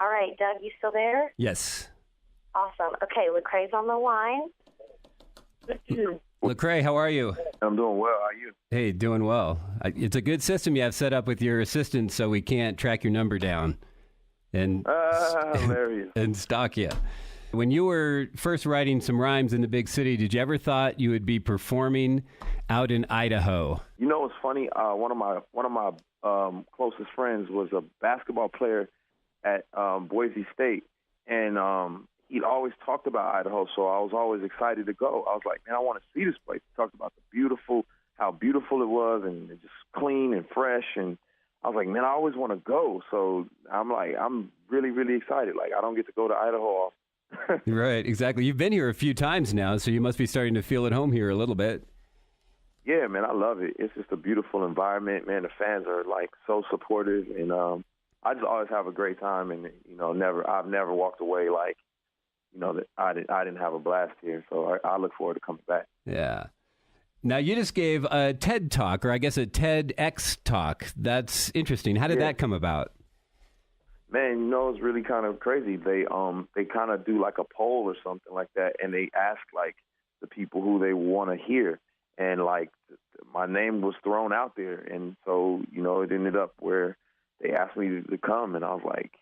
All right, Doug, you still there? Yes. Awesome. Okay, Lecrae's on the line. Lecrae, how are you? I'm doing well. How are you? Hey, doing well. It's a good system you have set up with your assistant so we can't track your number down and, hilarious. and stalk you. When you were first writing some rhymes in the big city, did you ever thought you would be performing out in Idaho? You know what's funny? One of my closest friends was a basketball player at Boise State, and he'd always talked about Idaho, so I was always excited to go. I was like, man, I want to see this place. He talked about how beautiful it was, and just clean and fresh, and I was like, man, I always want to go. So I'm really, really excited. Like, I don't get to go to Idaho often. Right, exactly. You've been here a few times now, so you must be starting to feel at home here a little bit. Yeah, man, I love it. It's just a beautiful environment, man. The fans are like so supportive, and I just always have a great time. And I've never walked away like, that I didn't have a blast here. So I look forward to coming back. Yeah. Now you just gave a TED talk, or I guess a TEDx talk. That's interesting. How did that come about? Man, it's really kind of crazy. They kind of do like a poll or something like that, and they ask like the people who they want to hear, and like my name was thrown out there, and so it ended up where they asked me to come, and I was like,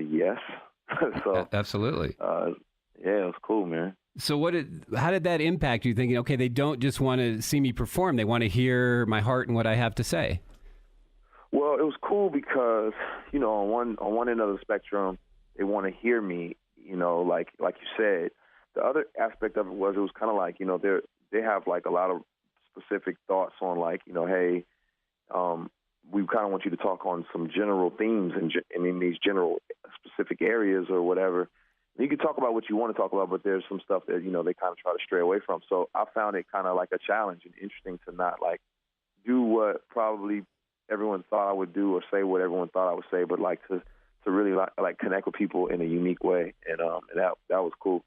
yes. So absolutely, yeah, it was cool, man. So how did that impact you? Thinking, okay, they don't just want to see me perform; they want to hear my heart and what I have to say. Well, it was cool because, on one end of the spectrum, they want to hear me, like you said. The other aspect of it was kind of like, they have like a lot of specific thoughts on like, hey, we kind of want you to talk on some general themes and in these general specific areas or whatever. You can talk about what you want to talk about, but there's some stuff that, they kind of try to stray away from. So I found it kind of like a challenge and interesting to not like do what probably everyone thought I would do or say what everyone thought I would say, but like to really like connect with people in a unique way, and that was cool.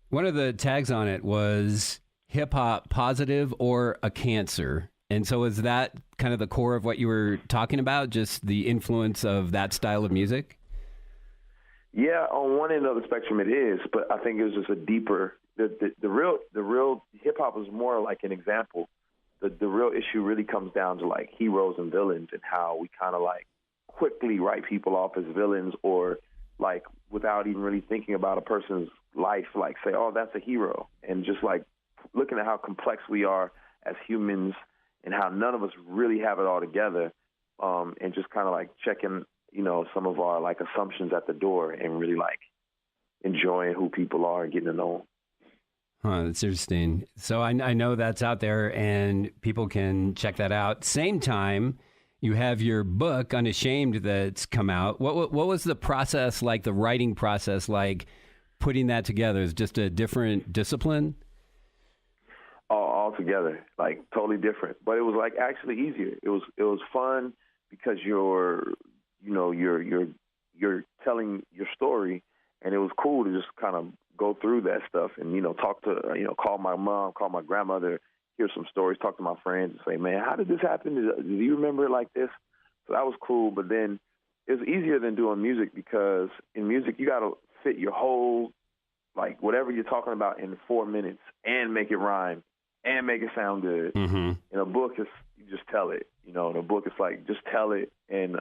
One of the tags on it was hip hop positive or a cancer, and so is that kind of the core of what you were talking about? Just the influence of that style of music? Yeah, on one end of the spectrum it is, but I think it was just a deeper. The real hip hop is more like an example. The real issue really comes down to like heroes and villains and how we kind of like quickly write people off as villains, or like without even really thinking about a person's life, like say, oh, that's a hero, and just like looking at how complex we are as humans and how none of us really have it all together, and just kind of like checking, some of our like assumptions at the door and really like enjoying who people are and getting to know them. Huh, that's interesting. So I know that's out there and people can check that out. Same time, you have your book, Unashamed, that's come out. What was the process like, the writing process like, putting that together? Is just a different discipline? Altogether, like totally different. But it was like actually easier. It was fun because you're telling your story, and it was cool to just kind of go through that stuff and, talk to, call my mom, call my grandmother, hear some stories, talk to my friends and say, man, how did this happen? Do you remember it like this? So that was cool. But then it was easier than doing music because in music, you got to fit your whole, like whatever you're talking about in 4 minutes and make it rhyme and make it sound good. Mm-hmm. In a book, you just tell it. In a book, it's like just tell it and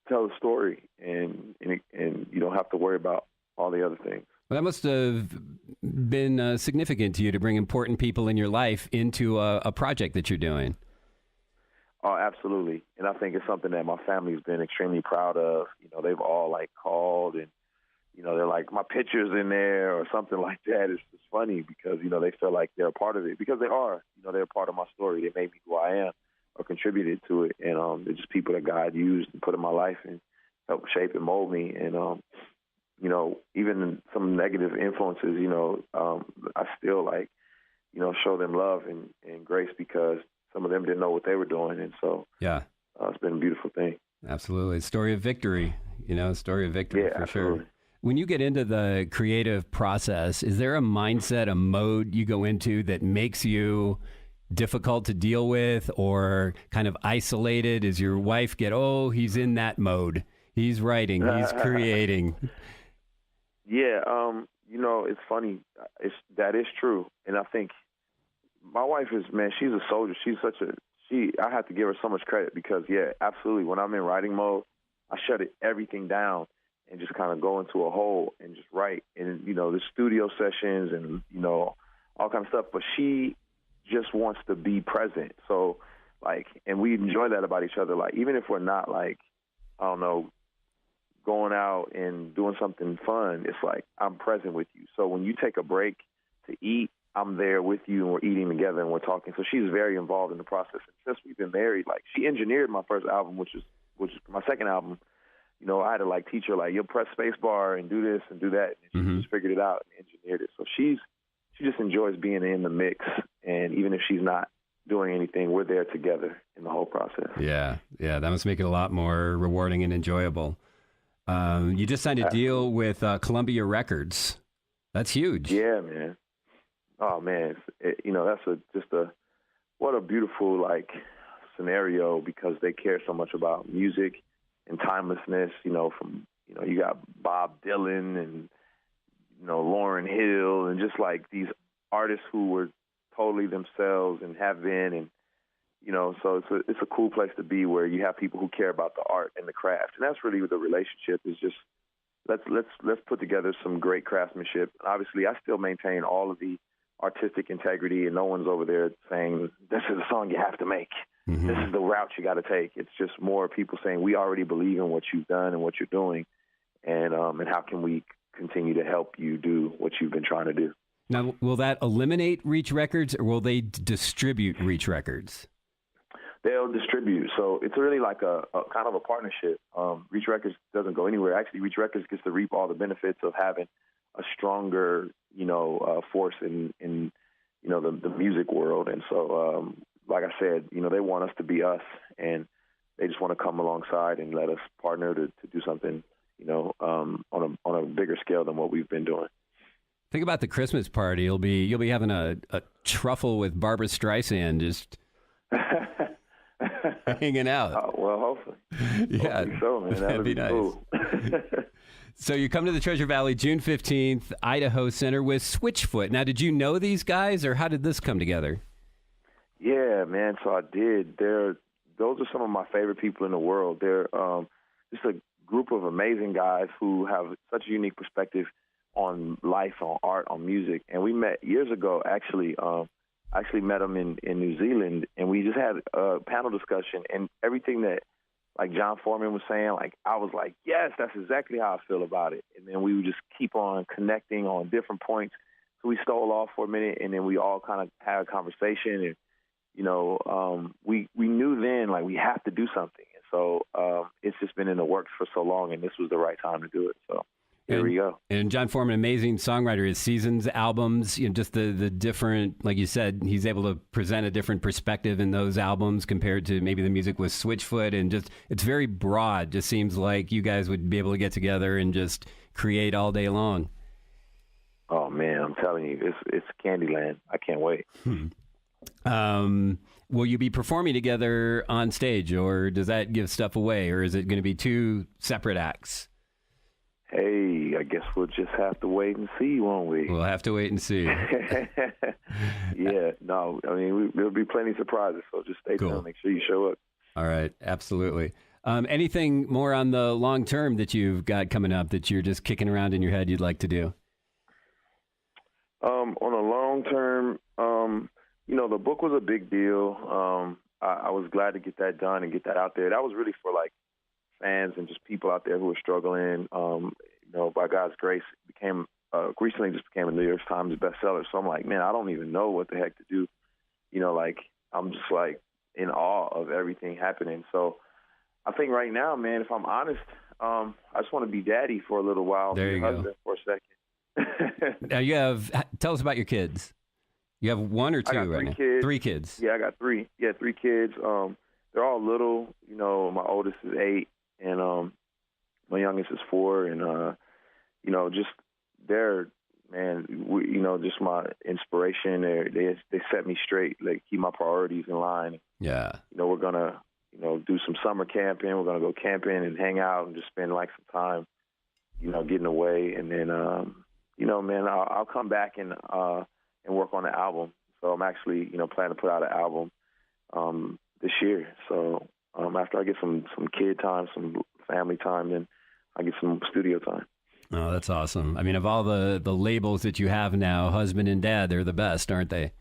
tell the story, and you don't have to worry about all the other things. Well, that must have been significant to you to bring important people in your life into a project that you're doing. Oh, absolutely. And I think it's something that my family's been extremely proud of. They've all like called and, they're like, my picture's in there or something like that. It's just funny because, they feel like they're a part of it because they are. They're a part of my story. They made me who I am or contributed to it. And they're just people that God used and put in my life and helped shape and mold me. And, even some negative influences, I still like, show them love and grace because some of them didn't know what they were doing. And so it's been a beautiful thing. Absolutely. Story of victory, story of victory for absolutely. Sure. When you get into the creative process, is there a mindset, a mode you go into that makes you difficult to deal with or kind of isolated? Does your wife get, he's in that mode? He's writing. He's creating. Yeah, it's funny. That is true, and I think my wife is, man, she's a soldier. I have to give her so much credit because, yeah, absolutely. When I'm in writing mode, I shut everything down and just kind of go into a hole and just write. And, the studio sessions and, all kind of stuff. But she just wants to be present. So, and we enjoy that about each other. Like, even if we're not, I don't know, going out and doing something fun, it's like I'm present with you. So when you take a break to eat, I'm there with you and we're eating together and we're talking. So she's very involved in the process. And since we've been married, she engineered my first album, which is my second album. I had to teach her you'll press space bar and do this and do that. And she just figured it out and engineered it. So she just enjoys being in the mix. And even if she's not doing anything, we're there together in the whole process. Yeah. That must make it a lot more rewarding and enjoyable. You just signed a deal with Columbia Records. That's huge. Yeah, man. Oh man, what a beautiful scenario because they care so much about music and timelessness. From you got Bob Dylan and Lauryn Hill and just these artists who were totally themselves and have been, and so it's a cool place to be where you have people who care about the art and the craft, and that's really the relationship is just let's put together some great craftsmanship. Obviously, I still maintain all of the artistic integrity, and no one's over there saying this is a song you have to make. Mm-hmm. This is the route you got to take. It's just more people saying we already believe in what you've done and what you're doing, and how can we continue to help you do what you've been trying to do. Now, will that eliminate Reach Records, or will they distribute Reach Records? They'll distribute. So it's really like a kind of a partnership. Reach Records doesn't go anywhere. Actually, Reach Records gets to reap all the benefits of having a stronger, force in the music world. And so, like I said, they want us to be us, and they just want to come alongside and let us partner to do something, on a bigger scale than what we've been doing. Think about the Christmas party. You'll be having a truffle with Barbra Streisand just hanging out. Well, hopefully. Yeah, hopefully so, man. That'd be nice. Cool. So you come to the Treasure Valley June 15th, Idaho Center with Switchfoot. Now, did you know these guys, or how did this come together? Yeah, man. So I did. Those are some of my favorite people in the world. They're just a group of amazing guys who have such a unique perspective on life, on art, on music. And we met years ago, actually. I actually met them in New Zealand, and we just had a panel discussion, and everything that John Foreman was saying, I was like, yes, that's exactly how I feel about it. And then we would just keep on connecting on different points. So we stole off for a minute, and then we all kind of had a conversation, and, we knew then, we have to do something. And so it's just been in the works for so long, and this was the right time to do it. So here we go. And John Foreman, amazing songwriter. His Seasons albums, just the different, like you said, he's able to present a different perspective in those albums compared to maybe the music with Switchfoot, and just it's very broad. Just seems like you guys would be able to get together and just create all day long. Oh man, I'm telling you, it's Candyland. I can't wait. Will you be performing together on stage, or does that give stuff away, or is it going to be two separate acts? Hey, I guess we'll just have to wait and see, won't we? We'll have to wait and see. Yeah, no, I mean, there'll be plenty of surprises, so just stay tuned. Make sure you show up. All right, absolutely. Anything more on the long term that you've got coming up that you're just kicking around in your head you'd like to do? On a long term, the book was a big deal. I was glad to get that done and get that out there. That was really for fans and just people out there who are struggling. By God's grace, it recently became a New York Times bestseller. So I'm like, man, I don't even know what the heck to do. I'm just in awe of everything happening. So I think right now, man, if I'm honest, I just want to be daddy for a little while. There you go. Husband for a second. Now tell us about your kids. You have one or two right now? Kids. 3 kids. Yeah, I got 3. Yeah, 3 kids. They're all little. My oldest is 8, and my youngest is 4, and just they're, man, just my inspiration. They set me straight, keep my priorities in line. Yeah. We're gonna do some summer camping. We're going to go camping and hang out and just spend like some time, getting away. And then, man, I'll come back and work on the album. So I'm actually, planning to put out an album this year. So after I get some kid time, some family time, then I get some studio time. Oh, that's awesome. I mean, of all the labels that you have now, husband and dad, they're the best, aren't they?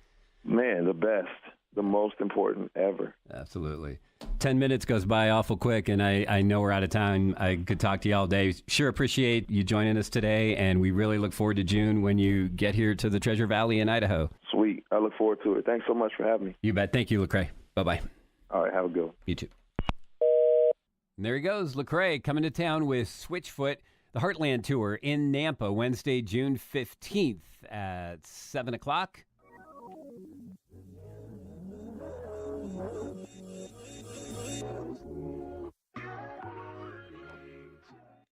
Man, the best. The most important ever. Absolutely. 10 minutes goes by awful quick, and I know we're out of time. I could talk to you all day. Sure appreciate you joining us today, and we really look forward to June when you get here to the Treasure Valley in Idaho. Sweet. I look forward to it. Thanks so much for having me. You bet. Thank you, Lecrae. Bye-bye. All right, have a good one. You too. And there he goes, Lecrae, coming to town with Switchfoot, the Heartland Tour in Nampa, Wednesday, June 15th at 7 o'clock.